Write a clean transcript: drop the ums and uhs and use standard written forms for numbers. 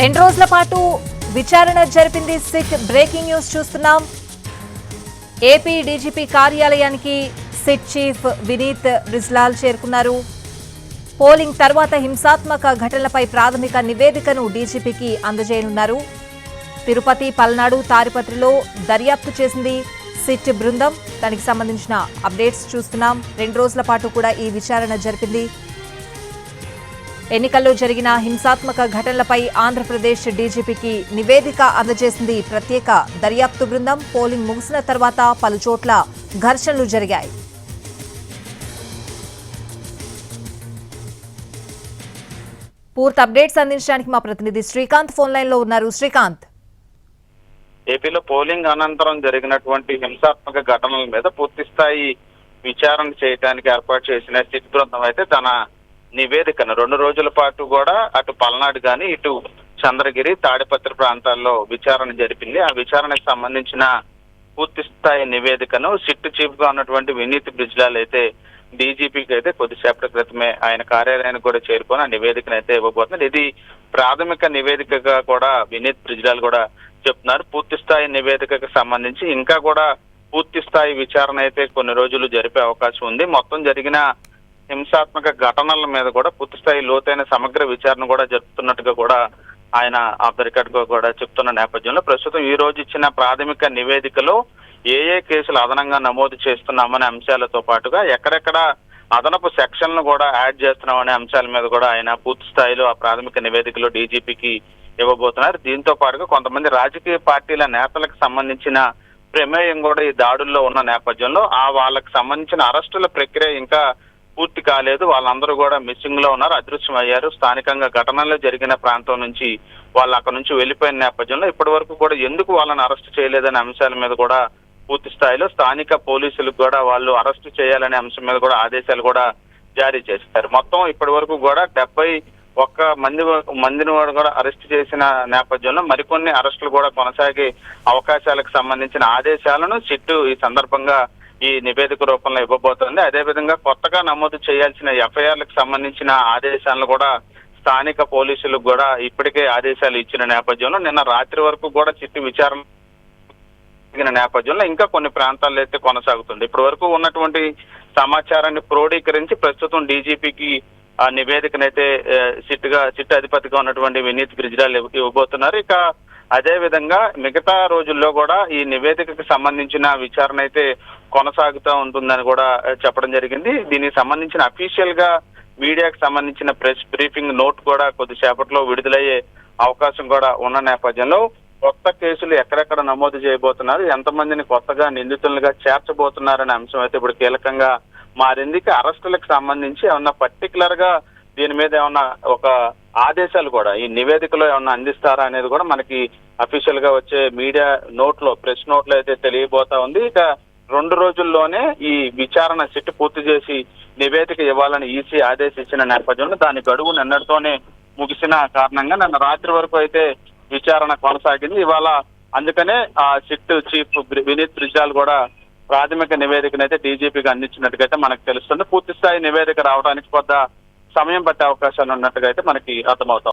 2 రోజుల పాటు విచారణ జరిపింది సిట్. బ్రేకింగ్ న్యూస్ చూస్తున్నాం. ఏపీ డీజీపీ కార్యాలయానికి సిట్ చీఫ్ వినీత్ బ్రిజ్లాల్ చేరుకున్నారు. పోలింగ్ తర్వాత హింసాత్మక ఘటనలపై ప్రాథమిక నివేదికను డీజీపీకి అందజేయనున్నారు. తిరుపతి, పల్నాడు, తాడిపత్రిలో దర్యాప్తు చేసింది సిట్ బృందం. దానికి సంబంధించిన అప్డేట్స్ చూస్తున్నాం. 2 రోజుల పాటు కూడా ఈ విచారణ జరిపింది. ఎన్నికల్లో జరిగిన హింసాత్మక ఘటనలపై ఆంధ్రప్రదేశ్ డీజీపీకి నివేదిక అందజేసింది ప్రత్యేక దర్యాప్తు బృందం. పోలింగ్ ముగిసిన తర్వాత పలు చోట్ల ఘర్షణలు జరిగాయి. పూర్తి అప్డేట్స్ అందించడానికి మా ప్రతినిధి శ్రీకాంత్ ఫోన్ లైన్ లో ఉన్నారు. శ్రీకాంత్, ఏపీలో పోలింగ్ అనంతరం జరిగినటువంటి హింసాత్మక ఘటనల మీద పూర్తి స్థాయి విచారణ చేయడానికి ఏర్పాటు చేసిన సిట్ బృందం అయితే తన నివేదికను 2 రోజుల పాటు కూడా అటు పల్నాడు గాని ఇటు చంద్రగిరి, తాడిపత్రి ప్రాంతాల్లో విచారణ జరిపింది. ఆ విచారణకు సంబంధించిన పూర్తి స్థాయి నివేదికను సిట్ చీఫ్ గా ఉన్నటువంటి వినీత్ బ్రిజ్లాల్ అయితే డీజీపీకి అయితే కొద్దిసేపటి క్రితమే ఆయన కార్యాలయానికి కూడా చేరుకొని ఆ నివేదికను అయితే ఇవ్వబోతున్నారు. ఇది ప్రాథమిక నివేదికగా కూడా వినీత్ బ్రిజ్లాల్ కూడా చెప్తున్నారు. పూర్తి స్థాయి నివేదికకు సంబంధించి ఇంకా కూడా పూర్తి స్థాయి విచారణ అయితే కొన్ని రోజులు జరిపే అవకాశం ఉంది. మొత్తం జరిగిన హింసాత్మక ఘటనల మీద కూడా పూర్తి స్థాయి లోతైన సమగ్ర విచారణ కూడా జరుపుతున్నట్టుగా కూడా ఆయన ఆఫ్ ద రికార్డ్ గా కూడా చెప్తున్న నేపథ్యంలో ప్రస్తుతం ఈ రోజు ఇచ్చిన ప్రాథమిక నివేదికలో ఏ కేసులు అదనంగా నమోదు చేస్తున్నామనే అంశాలతో పాటుగా ఎక్కడెక్కడ అదనపు సెక్షన్లు కూడా యాడ్ చేస్తున్నామనే అంశాల మీద కూడా ఆయన పూర్తి స్థాయిలో ఆ ప్రాథమిక నివేదికలో డీజీపీకి ఇవ్వబోతున్నారు. దీంతో పాటుగా కొంతమంది రాజకీయ పార్టీల నేతలకు సంబంధించిన ప్రమేయం కూడా ఈ దాడుల్లో ఉన్న నేపథ్యంలో వాళ్ళకి సంబంధించిన అరెస్టుల ప్రక్రియ ఇంకా పూర్తి కాలేదు. వాళ్ళందరూ కూడా మిస్సింగ్ లో ఉన్నారు, అదృశ్యమయ్యారు. స్థానికంగా ఘటనలు జరిగిన ప్రాంతం నుంచి వాళ్ళు అక్కడ నుంచి వెళ్లిపోయిన నేపథ్యంలో ఇప్పటి వరకు కూడా ఎందుకు వాళ్ళని అరెస్ట్ చేయలేదనే అంశాల మీద కూడా పూర్తి స్థాయిలో స్థానిక పోలీసులకు కూడా వాళ్ళు అరెస్ట్ చేయాలనే అంశం మీద కూడా ఆదేశాలు కూడా జారీ చేశారు. మొత్తం ఇప్పటి వరకు కూడా 71 మందిని కూడా అరెస్ట్ చేసిన నేపథ్యంలో మరికొన్ని అరెస్టులు కూడా కొనసాగే అవకాశాలకు సంబంధించిన ఆదేశాలను సిట్ ఈ సందర్భంగా ఈ నివేదిక రూపంలో ఇవ్వబోతోంది. అదేవిధంగా కొత్తగా నమోదు చేయాల్సిన ఎఫ్ఐఆర్లకు సంబంధించిన ఆదేశాలను కూడా స్థానిక పోలీసులకు కూడా ఇప్పటికే ఆదేశాలు ఇచ్చిన నేపథ్యంలో నిన్న రాత్రి వరకు కూడా సిట్ విచారణ నేపథ్యంలో ఇంకా కొన్ని ప్రాంతాల్లో అయితే కొనసాగుతుంది. ఇప్పటి వరకు ఉన్నటువంటి సమాచారాన్ని క్రోడీకరించి ప్రస్తుతం డీజీపీకి ఆ నివేదికనైతే సిట్ అధిపతిగా ఉన్నటువంటి వినీత్ బ్రిజ్లాల్ ఇవ్వబోతున్నారు. ఇక అదే విధంగా మిగతా రోజుల్లో కూడా ఈ నివేదికకు సంబంధించిన విచారణ అయితే కొనసాగుతూ ఉంటుందని కూడా చెప్పడం జరిగింది. దీనికి సంబంధించిన అఫీషియల్ గా మీడియాకు సంబంధించిన ప్రెస్ బ్రీఫింగ్ నోట్ కూడా కొద్దిసేపట్లో విడుదలయ్యే అవకాశం కూడా ఉన్న నేపథ్యంలో కొత్త కేసులు ఎక్కడెక్కడ నమోదు చేయబోతున్నారు, ఎంతమందిని కొత్తగా నిందితులుగా చేర్చబోతున్నారనే అంశం అయితే ఇప్పుడు కీలకంగా మారింది. అరెస్టులకు సంబంధించి ఏమన్నా పర్టికులర్ గా దీని మీద ఏమన్నా ఒక ఆదేశాలు కూడా ఈ నివేదికలో ఏమన్నా అందిస్తారా అనేది కూడా మనకి అఫీషియల్ గా వచ్చే మీడియా ప్రెస్ నోట్ లో అయితే తెలియబోతా ఉంది. ఇక 2 రోజుల్లోనే ఈ విచారణ సిట్ పూర్తి చేసి నివేదిక ఇవ్వాలని ఈసీ ఆదేశించిన నేపథ్యంలో దాని గడువు నిన్నటితోనే ముగిసిన కారణంగా నిన్న రాత్రి వరకు అయితే విచారణ కొనసాగింది. ఇవాళ అందుకనే ఆ సిట్ చీఫ్ వినీత్ బ్రిజ్లాల్ కూడా ప్రాథమిక నివేదికనైతే డీజీపీకి అందించినట్టుగా మనకు తెలుస్తుంది. పూర్తి స్థాయి నివేదిక రావడానికి కొంత సమయం పట్టే అవకాశాలు ఉన్నట్టుగా అయితే మనకి అర్థమవుతాం.